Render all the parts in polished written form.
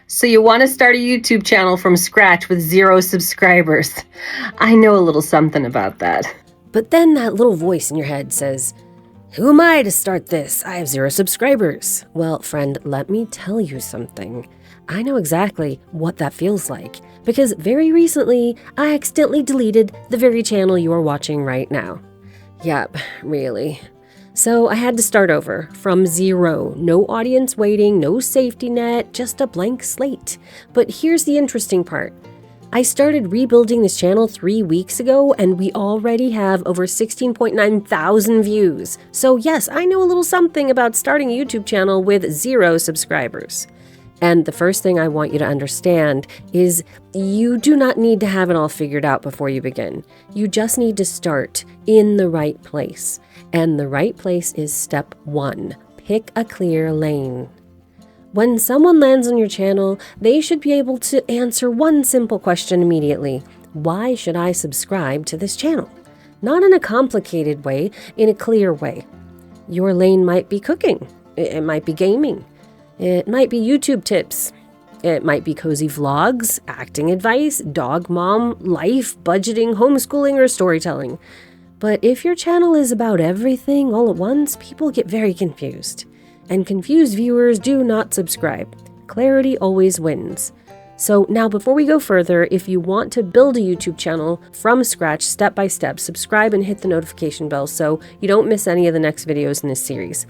So you want to start a YouTube channel from scratch with 0 subscribers. I know a little something about that. But then that little voice in your head says, "Who am I to start this? I have 0 subscribers." Well, friend, let me tell you something. I know exactly what that feels like, because very recently, I accidentally deleted the very channel you are watching right now. Yep, really. So I had to start over, from 0. No audience waiting, no safety net, just a blank slate. But here's the interesting part. I started rebuilding this channel 3 weeks ago, and we already have over 16.9 thousand views. So yes, I know a little something about starting a YouTube channel with 0 subscribers. And the first thing I want you to understand is you do not need to have it all figured out before you begin. You just need to start in the right place. And the right place is step 1. Pick a clear lane. When someone lands on your channel, they should be able to answer one simple question immediately. Why should I subscribe to this channel? Not in a complicated way, in a clear way. Your lane might be cooking. It might be gaming. It might be YouTube tips. It might be cozy vlogs, acting advice, dog mom, life, budgeting, homeschooling, or storytelling. But if your channel is about everything all at once, people get very confused. And confused viewers do not subscribe. Clarity always wins. So now before we go further, if you want to build a YouTube channel from scratch, step by step, subscribe and hit the notification bell so you don't miss any of the next videos in this series.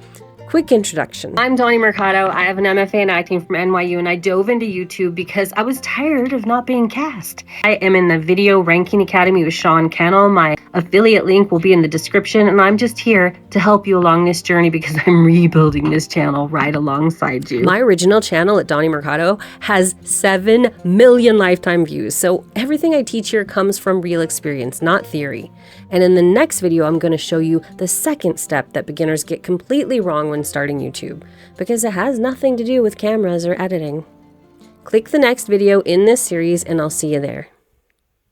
Quick introduction. I'm Donnie Mercado. I have an MFA in acting from NYU, and I dove into YouTube because I was tired of not being cast. I am in the Video Ranking Academy with Sean Kennel. My affiliate link will be in the description, and I'm just here to help you along this journey because I'm rebuilding this channel right alongside you. My original channel at Donnie Mercado has 7 million lifetime views, so everything I teach here comes from real experience, not theory. And in the next video, I'm going to show you the second step that beginners get completely wrong when starting YouTube, because it has nothing to do with cameras or editing. Click the next video in this series and I'll see you there.